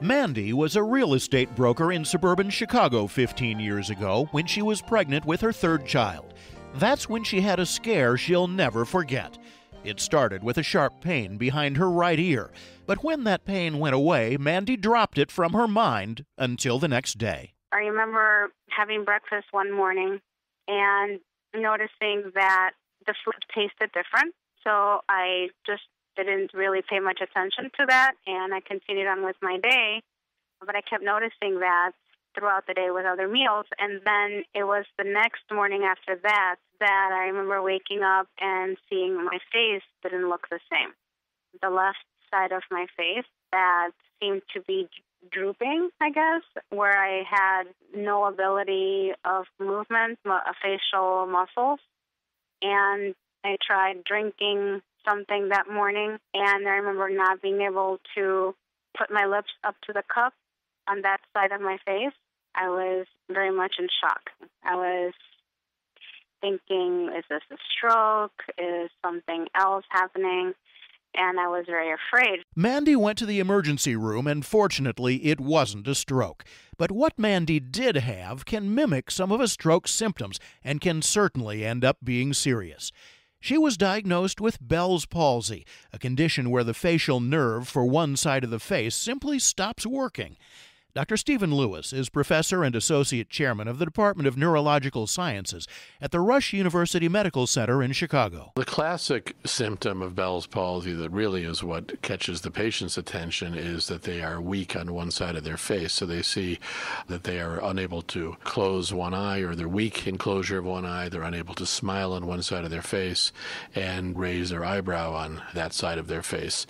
Mandy was a real estate broker in suburban Chicago 15 years ago when she was pregnant with her third child. That's when she had a scare she'll never forget. It started with a sharp pain behind her right ear, but when that pain went away, Mandy dropped it from her mind until the next day. I remember having breakfast one morning and noticing that the food tasted different, so I just didn't really pay much attention to that, and I continued on with my day, but I kept noticing that throughout the day with other meals, and then it was the next morning after that that I remember waking up and seeing my face didn't look the same. The left side of my face that seemed to be drooping, I guess, where I had no ability of movement, facial muscles, and I tried drinking something that morning, and I remember not being able to put my lips up to the cup on that side of my face. I was very much in shock. I was thinking, is this a stroke? Is something else happening? And I was very afraid. Mandy went to the emergency room, and fortunately, it wasn't a stroke. But what Mandy did have can mimic some of a stroke's symptoms and can certainly end up being serious. She was diagnosed with Bell's palsy, a condition where the facial nerve for one side of the face simply stops working. Dr. Stephen Lewis is professor and associate chairman of the Department of Neurological Sciences at the Rush University Medical Center in Chicago. The classic symptom of Bell's palsy that really is what catches the patient's attention is that they are weak on one side of their face. So they see that they are unable to close one eye, or they're weak in closure of one eye. They're unable to smile on one side of their face and raise their eyebrow on that side of their face.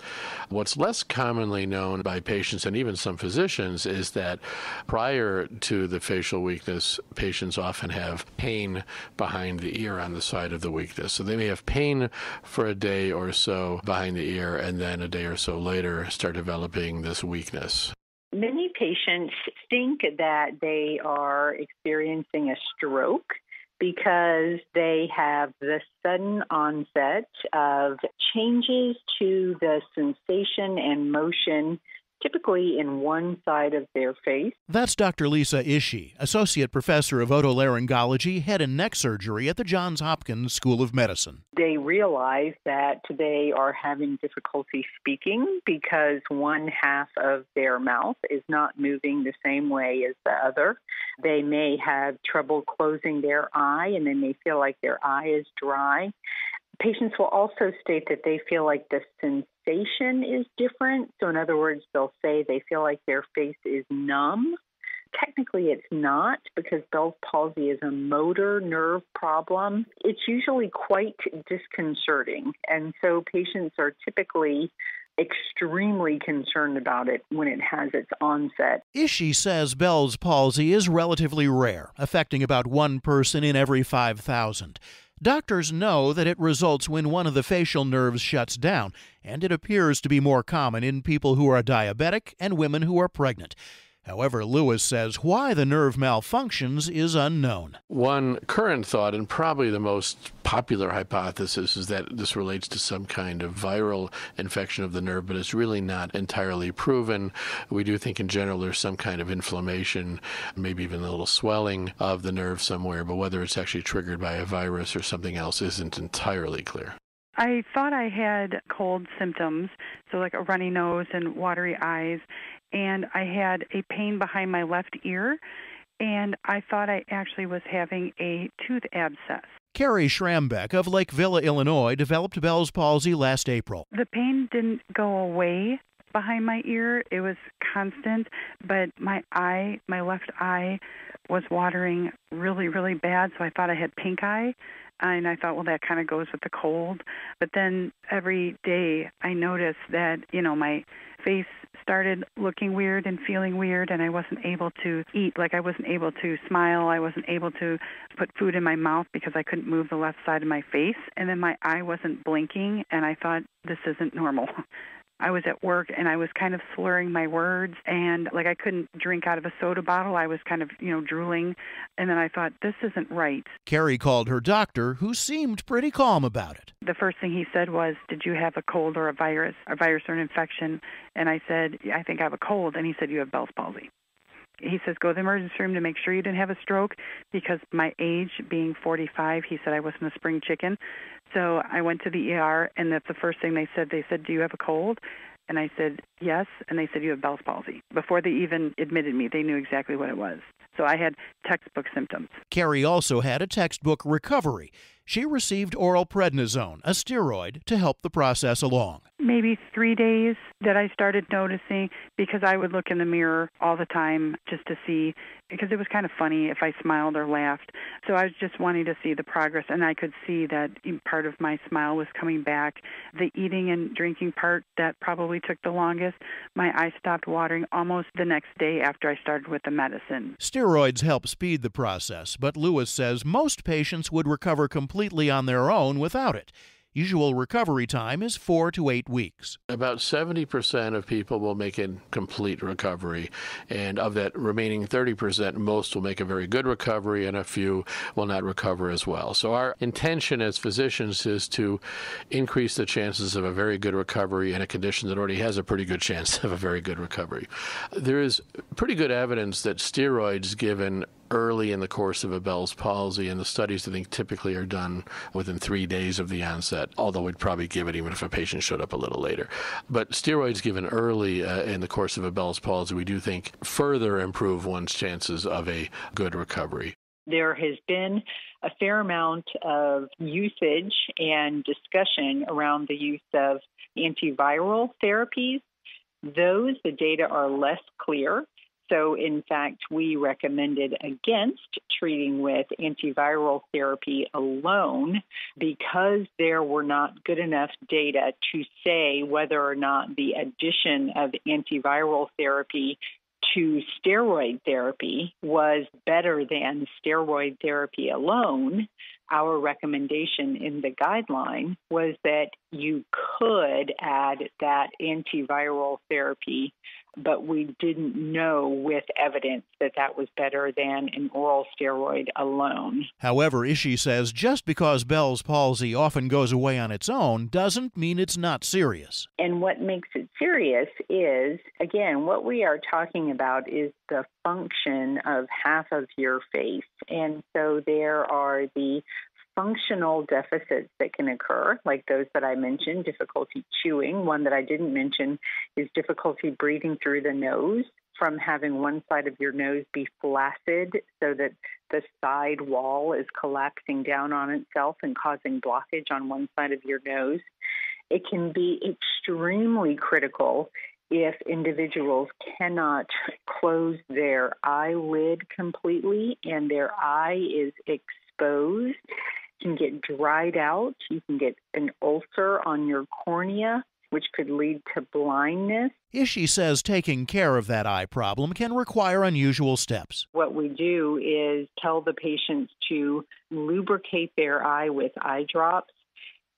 What's less commonly known by patients and even some physicians is that prior to the facial weakness, patients often have pain behind the ear on the side of the weakness. So they may have pain for a day or so behind the ear, and then a day or so later start developing this weakness. Many patients think that they are experiencing a stroke because they have the sudden onset of changes to the sensation and motion, typically in one side of their face. That's Dr. Lisa Ishii, Associate Professor of Otolaryngology, Head and Neck Surgery at the Johns Hopkins School of Medicine. They realize that they are having difficulty speaking because one half of their mouth is not moving the same way as the other. They may have trouble closing their eye, and they may feel like their eye is dry. Patients will also state that they feel like the sensation is different. So in other words, they'll say they feel like their face is numb. Technically, it's not, because Bell's palsy is a motor nerve problem. It's usually quite disconcerting. And so patients are typically extremely concerned about it when it has its onset. Ishii says Bell's palsy is relatively rare, affecting about one person in every 5,000. Doctors know that it results when one of the facial nerves shuts down, and it appears to be more common in people who are diabetic and women who are pregnant. However, Lewis says why the nerve malfunctions is unknown. One current thought, and probably the most popular hypothesis, is that this relates to some kind of viral infection of the nerve, but it's really not entirely proven. We do think in general there's some kind of inflammation, maybe even a little swelling of the nerve somewhere, but whether it's actually triggered by a virus or something else isn't entirely clear. I thought I had cold symptoms, so like a runny nose and watery eyes, and I had a pain behind my left ear, and I thought I actually was having a tooth abscess. Carrie Schrambeck of Lake Villa, Illinois, developed Bell's palsy last April. The pain didn't go away behind my ear. It was constant, but my left eye was watering really, really bad, so I thought I had pink eye. And I thought, well, that kind of goes with the cold. But then every day I noticed that, my face started looking weird and feeling weird, and I wasn't able to eat. Like, I wasn't able to smile. I wasn't able to put food in my mouth because I couldn't move the left side of my face. And then my eye wasn't blinking, and I thought, this isn't normal. I was at work and I was kind of slurring my words, and like I couldn't drink out of a soda bottle. I was kind of, drooling. And then I thought, this isn't right. Carrie called her doctor, who seemed pretty calm about it. The first thing he said was, did you have a cold or a virus or an infection? And I said, I think I have a cold. And he said, you have Bell's palsy. He says, go to the emergency room to make sure you didn't have a stroke, because my age being 45, he said I wasn't a spring chicken. So I went to the ER, and that's the first thing they said. They said, do you have a cold? And I said, yes. And they said, you have Bell's palsy. Before they even admitted me, they knew exactly what it was. So I had textbook symptoms. Carrie also had a textbook recovery. She received oral prednisone, a steroid, to help the process along. Maybe 3 days that I started noticing, because I would look in the mirror all the time just to see, because it was kind of funny if I smiled or laughed. So I was just wanting to see the progress, and I could see that part of my smile was coming back. The eating and drinking part, that probably took the longest. My eyes stopped watering almost the next day after I started with the medicine. Steroids help speed the process, but Lewis says most patients would recover completely on their own without it. Usual recovery time is 4 to 8 weeks. About 70% of people will make a complete recovery, and of that remaining 30%, most will make a very good recovery, and a few will not recover as well. So our intention as physicians is to increase the chances of a very good recovery in a condition that already has a pretty good chance of a very good recovery. There is pretty good evidence that steroids given early in the course of a Bell's palsy, and the studies I think typically are done within 3 days of the onset, although we'd probably give it even if a patient showed up a little later. But steroids given early in the course of a Bell's palsy, we do think further improve one's chances of a good recovery. There has been a fair amount of usage and discussion around the use of antiviral therapies. The data are less clear. So, in fact, we recommended against treating with antiviral therapy alone, because there were not good enough data to say whether or not the addition of antiviral therapy to steroid therapy was better than steroid therapy alone. Our recommendation in the guideline was that you could add that antiviral therapy, but we didn't know with evidence that that was better than an oral steroid alone. However, Ishii says just because Bell's palsy often goes away on its own doesn't mean it's not serious. And what makes it serious is, again, what we are talking about is the function of half of your face. And so there are the functional deficits that can occur, like those that I mentioned, difficulty chewing. One that I didn't mention is difficulty breathing through the nose, from having one side of your nose be flaccid so that the side wall is collapsing down on itself and causing blockage on one side of your nose. It can be extremely critical if individuals cannot close their eyelid completely and their eye is exposed. You can get dried out. You can get an ulcer on your cornea, which could lead to blindness. Ishii says taking care of that eye problem can require unusual steps. What we do is tell the patients to lubricate their eye with eye drops.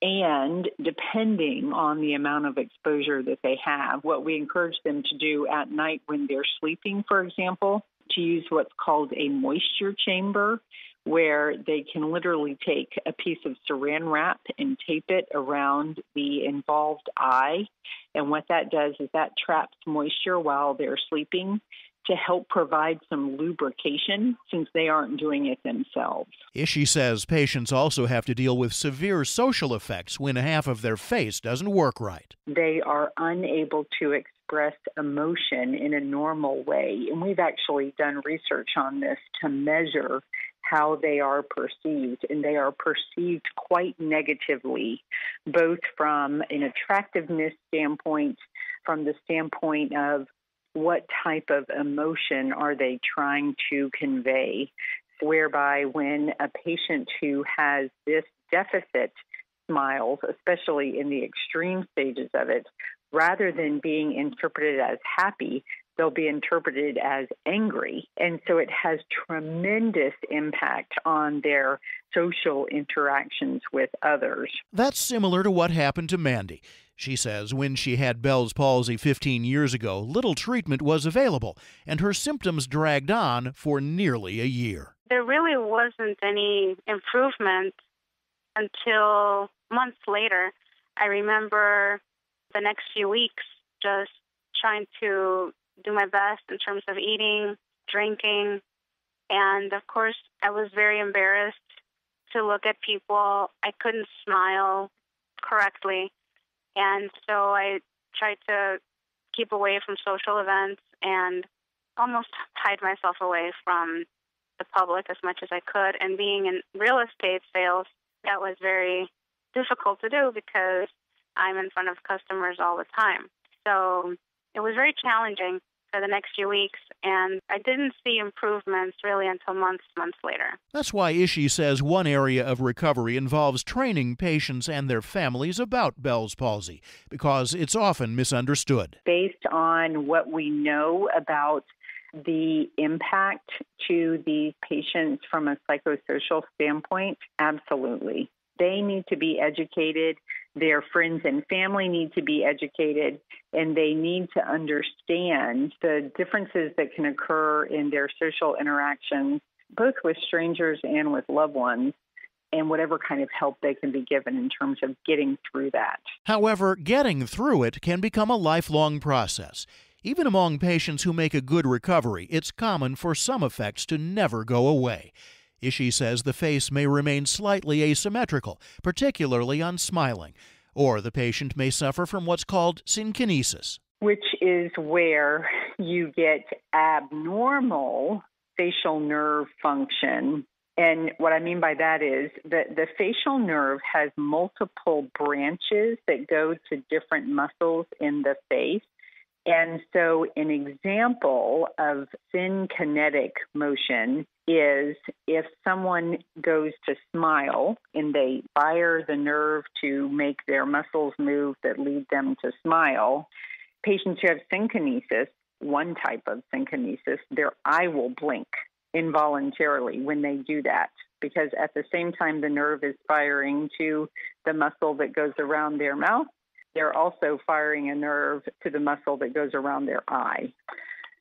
And depending on the amount of exposure that they have, what we encourage them to do at night when they're sleeping, for example, to use what's called a moisture chamber, where they can literally take a piece of saran wrap and tape it around the involved eye. And what that does is that traps moisture while they're sleeping to help provide some lubrication, since they aren't doing it themselves. Ishii says patients also have to deal with severe social effects when half of their face doesn't work right. They are unable to express emotion in a normal way. And we've actually done research on this to measure how they are perceived, and they are perceived quite negatively, both from an attractiveness standpoint, from the standpoint of what type of emotion are they trying to convey, whereby when a patient who has this deficit smiles, especially in the extreme stages of it, rather than being interpreted as happy, they'll be interpreted as angry. And so it has tremendous impact on their social interactions with others. That's similar to what happened to Mandy. She says when she had Bell's palsy 15 years ago, little treatment was available, and her symptoms dragged on for nearly a year. There really wasn't any improvement until months later. I remember the next few weeks just trying to do my best in terms of eating, drinking, and of course I was very embarrassed to look at people. I couldn't smile correctly. And so I tried to keep away from social events and almost hide myself away from the public as much as I could. And being in real estate sales, that was very difficult to do because I'm in front of customers all the time. So it was very challenging for the next few weeks, and I didn't see improvements really until months later. That's why Ishii says one area of recovery involves training patients and their families about Bell's palsy, because it's often misunderstood. Based on what we know about the impact to these patients from a psychosocial standpoint, absolutely. They need to be educated. Their friends and family need to be educated, and they need to understand the differences that can occur in their social interactions, both with strangers and with loved ones, and whatever kind of help they can be given in terms of getting through that. However, getting through it can become a lifelong process. Even among patients who make a good recovery, it's common for some effects to never go away. Ishii says the face may remain slightly asymmetrical, particularly on smiling, or the patient may suffer from what's called synkinesis, which is where you get abnormal facial nerve function. And what I mean by that is that the facial nerve has multiple branches that go to different muscles in the face. And so an example of synkinetic motion is if someone goes to smile and they fire the nerve to make their muscles move that lead them to smile. Patients who have synkinesis, one type of synkinesis, their eye will blink involuntarily when they do that, because at the same time the nerve is firing to the muscle that goes around their mouth, they're also firing a nerve to the muscle that goes around their eye.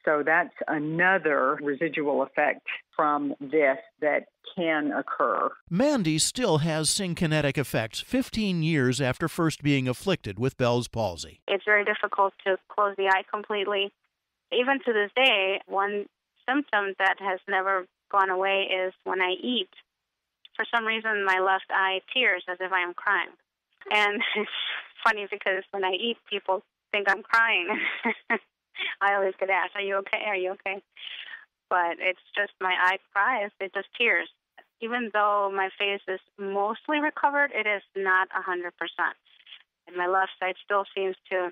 So that's another residual effect from this that can occur. Mandy still has synkinetic effects 15 years after first being afflicted with Bell's palsy. It's very difficult to close the eye completely. Even to this day, one symptom that has never gone away is when I eat. For some reason, my left eye tears as if I am crying. And it's funny because when I eat, people think I'm crying. I always get asked, are you okay? Are you okay? But it's just my eye cries. It just tears. Even though my face is mostly recovered, it is not 100%. And my left side still seems to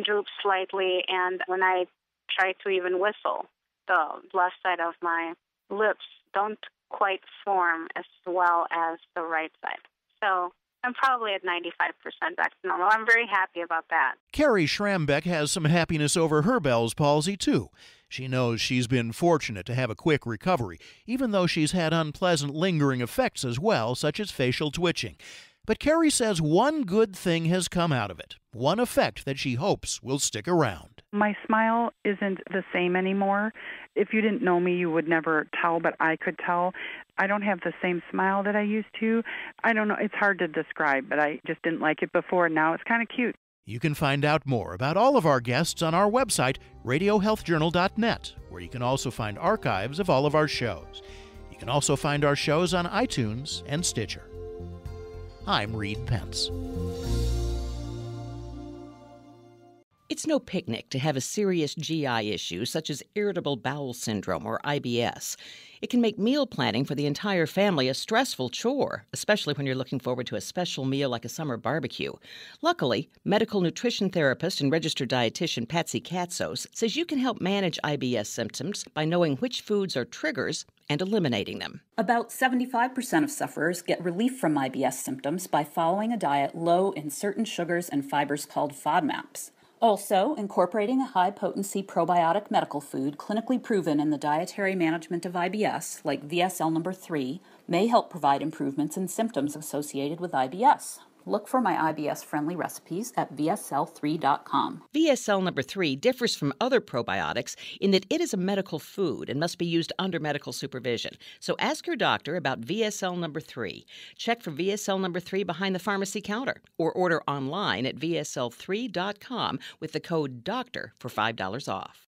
droop slightly. And when I try to even whistle, the left side of my lips don't quite form as well as the right side. So I'm probably at 95% back to normal. I'm very happy about that. Carrie Schrambeck has some happiness over her Bell's palsy, too. She knows she's been fortunate to have a quick recovery, even though she's had unpleasant lingering effects as well, such as facial twitching. But Carrie says one good thing has come out of it, one effect that she hopes will stick around. My smile isn't the same anymore. If you didn't know me, you would never tell, but I could tell. I don't have the same smile that I used to. I don't know. It's hard to describe, but I just didn't like it before. Now it's kind of cute. You can find out more about all of our guests on our website, radiohealthjournal.net, where you can also find archives of all of our shows. You can also find our shows on iTunes and Stitcher. I'm Reed Pence. It's no picnic to have a serious GI issue such as irritable bowel syndrome or IBS. It can make meal planning for the entire family a stressful chore, especially when you're looking forward to a special meal like a summer barbecue. Luckily, medical nutrition therapist and registered dietitian Palsy says you can help manage IBS symptoms by knowing which foods are triggers and eliminating them. About 75% of sufferers get relief from IBS symptoms by following a diet low in certain sugars and fibers called FODMAPs. Also, incorporating a high-potency probiotic medical food clinically proven in the dietary management of IBS, like VSL number 3, may help provide improvements in symptoms associated with IBS. Look for my IBS-friendly recipes at VSL3.com. VSL number 3 differs from other probiotics in that it is a medical food and must be used under medical supervision. So ask your doctor about VSL number 3. Check for VSL number 3 behind the pharmacy counter or order online at VSL3.com with the code DOCTOR for $5 off.